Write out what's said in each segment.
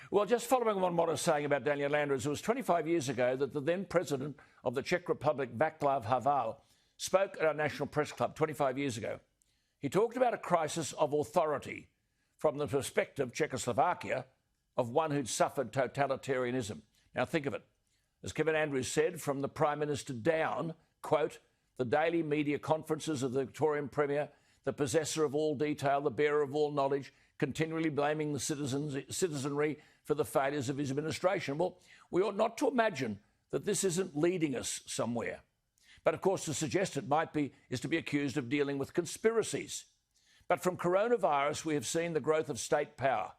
Well, just following on what I was saying about Daniel Andrews, it was 25 years ago that the then president of the Czech Republic, Václav Havel, spoke at our National Press Club 25 years ago. He talked about a crisis of authority from the perspective, Czechoslovakia, of one who'd suffered totalitarianism. Now think of it. As Kevin Andrews said, from the Prime Minister down, quote, the daily media conferences of the Victorian Premier, the possessor of all detail, the bearer of all knowledge, continually blaming the citizenry for the failures of his administration. Well, we ought not to imagine that this isn't leading us somewhere. But of course, to suggest it might be is to be accused of dealing with conspiracies. But from coronavirus, we have seen the growth of state power.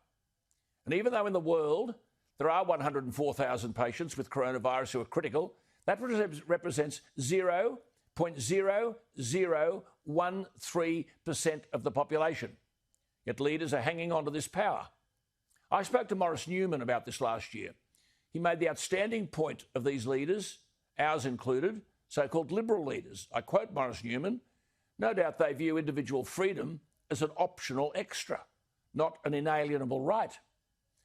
And even though in the world there are 104,000 patients with coronavirus who are critical, that represents 0.0013% of the population. Yet leaders are hanging on to this power. I spoke to Maurice Newman about this last year. He made the outstanding point of these leaders, ours included, so-called liberal leaders. I quote Maurice Newman, no doubt they view individual freedom as an optional extra, not an inalienable right,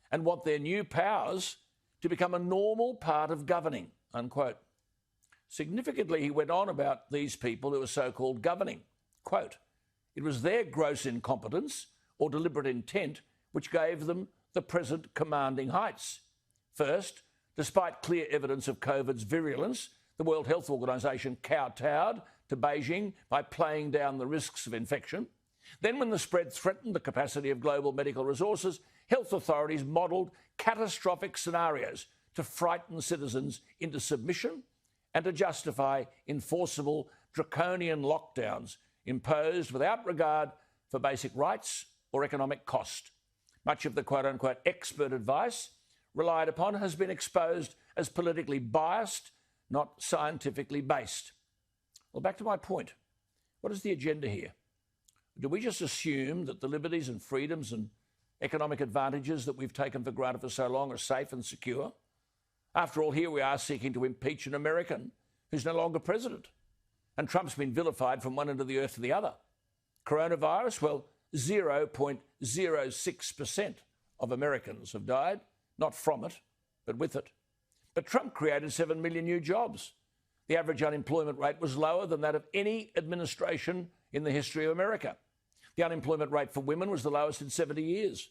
and want their new powers to become a normal part of governing, unquote. Significantly, he went on about these people who are so-called governing. Quote, it was their gross incompetence or deliberate intent which gave them the present commanding heights. First, despite clear evidence of COVID's virulence, the World Health Organization kowtowed to Beijing by playing down the risks of infection. Then, when the spread threatened the capacity of global medical resources, health authorities modelled catastrophic scenarios to frighten citizens into submission and to justify enforceable draconian lockdowns imposed without regard for basic rights or economic cost. Much of the quote-unquote expert advice relied upon has been exposed as politically biased, not scientifically based. Well, back to my point. What is the agenda here? Do we just assume that the liberties and freedoms and economic advantages that we've taken for granted for so long are safe and secure? After all, here we are seeking to impeach an American who's no longer president. And Trump's been vilified from one end of the earth to the other. Coronavirus, well, 0.06% of Americans have died, not from it, but with it. But Trump created 7 million new jobs. The average unemployment rate was lower than that of any administration in the history of America. The unemployment rate for women was the lowest in 70 years.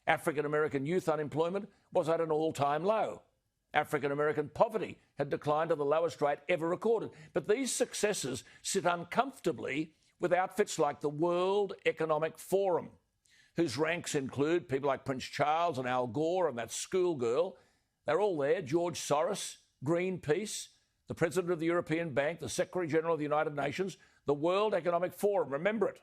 African-American youth unemployment was at an all-time low. African-American poverty had declined to the lowest rate ever recorded. But these successes sit uncomfortably with outfits like the World Economic Forum, whose ranks include people like Prince Charles and Al Gore and that schoolgirl. They're all there, George Soros, Greenpeace, the President of the European Bank, the Secretary General of the United Nations, the World Economic Forum. Remember it.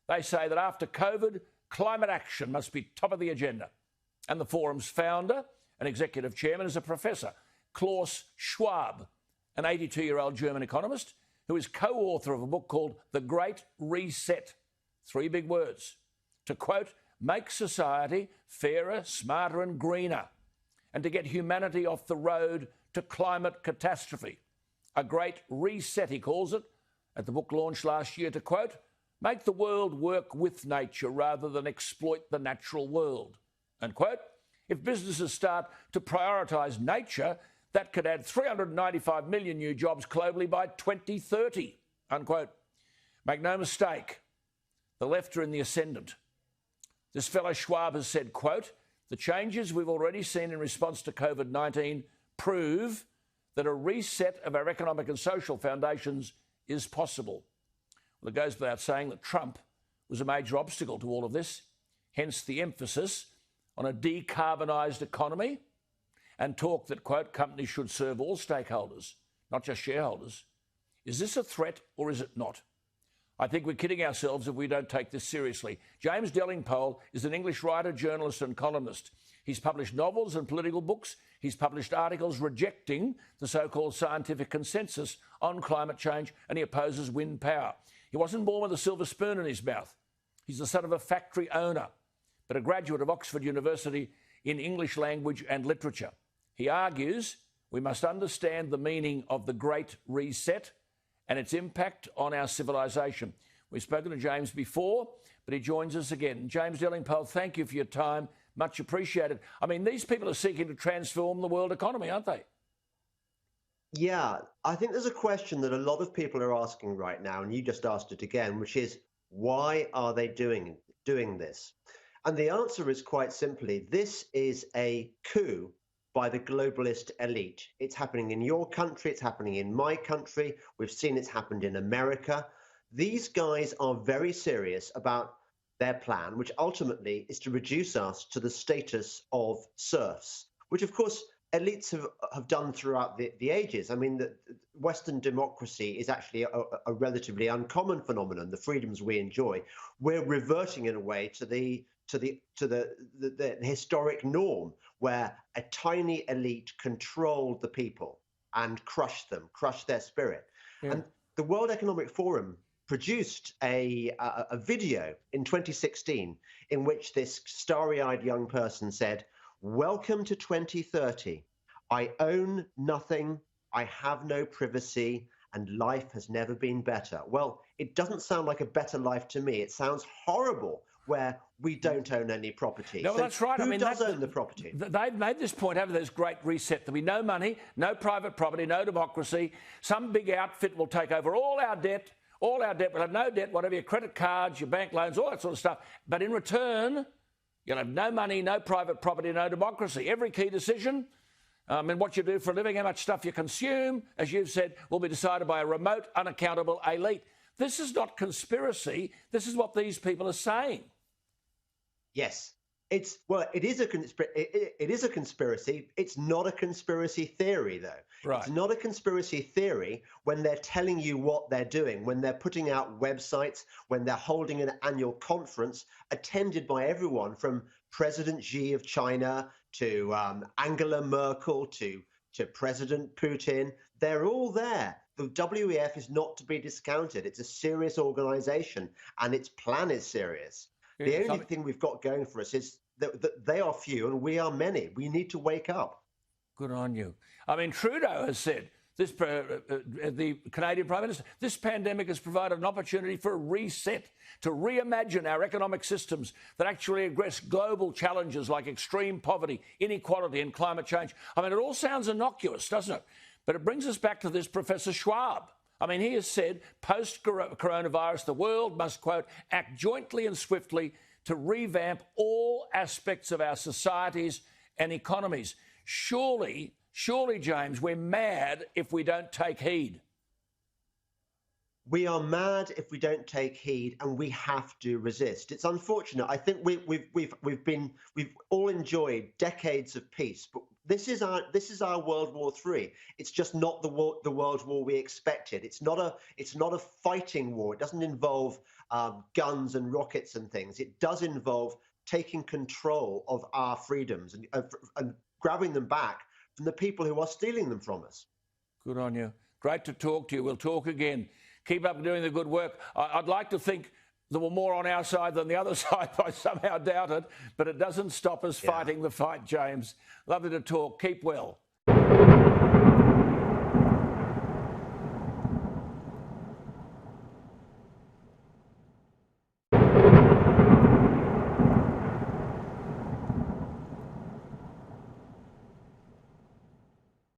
They say that after COVID, climate action must be top of the agenda. And the forum's founder and executive chairman is a professor, Klaus Schwab, an 82-year-old German economist who is co-author of a book called The Great Reset. 3 big words. To, quote, make society fairer, smarter and greener, and to get humanity off the road to climate catastrophe. A great reset, he calls it, at the book launch last year, to, quote, make the world work with nature rather than exploit the natural world, unquote. If businesses start to prioritise nature, that could add 395 million new jobs globally by 2030, unquote. Make no mistake, the left are in the ascendant. This fellow Schwab has said, quote, the changes we've already seen in response to COVID-19 prove that a reset of our economic and social foundations is possible. Well, it goes without saying that Trump was a major obstacle to all of this, hence the emphasis on a decarbonised economy and talk that, quote, companies should serve all stakeholders, not just shareholders. Is this a threat or is it not? I think we're kidding ourselves if we don't take this seriously. James Delingpole is an English writer, journalist and columnist. He's published novels and political books. He's published articles rejecting the so-called scientific consensus on climate change, and he opposes wind power. He wasn't born with a silver spoon in his mouth. He's the son of a factory owner, but a graduate of Oxford University in English language and literature. He argues we must understand the meaning of the Great Reset and its impact on our civilisation. We've spoken to James before, but he joins us again. James Delingpole, thank you for your time. Much appreciated. I mean, these people are seeking to transform the world economy, aren't they? Yeah, I think there's a question that a lot of people are asking right now, and you just asked it again, which is, why are they doing this? And the answer is quite simply, this is a coup by the globalist elite. It's happening in your country, it's happening in my country, we've seen it's happened in America. These guys are very serious about their plan, which ultimately is to reduce us to the status of serfs, which of course elites have done throughout the ages. I mean, the Western democracy is actually a relatively uncommon phenomenon, the freedoms we enjoy. We're reverting in a way to the historic norm where a tiny elite controlled the people and crushed their spirit. Yeah. And the World Economic Forum produced a video in 2016 in which this starry-eyed young person said, "Welcome to 2030. I own nothing, I have no privacy, and life has never been better." Well, it doesn't sound like a better life to me. It sounds horrible where we don't own any property. No, so that's right. Who does own the property? They've made this point, haven't they? This great reset. There'll be no money, no private property, no democracy. Some big outfit will take over all our debt. We'll have no debt, whatever, your credit cards, your bank loans, all that sort of stuff. But in return, you'll have no money, no private property, no democracy. Every key decision, and what you do for a living, how much stuff you consume, as you've said, will be decided by a remote, unaccountable elite. This is not conspiracy. This is what these people are saying. Yes. It is a conspiracy. It's not a conspiracy theory, though. Right. It's not a conspiracy theory when they're telling you what they're doing, when they're putting out websites, when they're holding an annual conference attended by everyone from President Xi of China to Angela Merkel to President Putin. They're all there. The WEF is not to be discounted. It's a serious organization, and its plan is serious. The only thing we've got going for us is that they are few and we are many. We need to wake up. Good on you. I mean, Trudeau has said, the Canadian Prime Minister, this pandemic has provided an opportunity for a reset, to reimagine our economic systems that actually address global challenges like extreme poverty, inequality and climate change. I mean, it all sounds innocuous, doesn't it? But it brings us back to this Professor Schwab. I mean, he has said, post-coronavirus, the world must, quote, act jointly and swiftly to revamp all aspects of our societies and economies. Surely, James, we're mad if we don't take heed. We are mad if we don't take heed, and we have to resist. It's unfortunate. I think we've all enjoyed decades of peace, but this is our World War III. It's just not the World War we expected. It's not a fighting war. It doesn't involve guns and rockets and things. It does involve taking control of our freedoms and grabbing them back from the people who are stealing them from us. Good on you. Great to talk to you. We'll talk again. Keep up doing the good work. I'd like to think there were more on our side than the other side. I somehow doubt it, but it doesn't stop us fighting the fight, James. Lovely to talk. Keep well.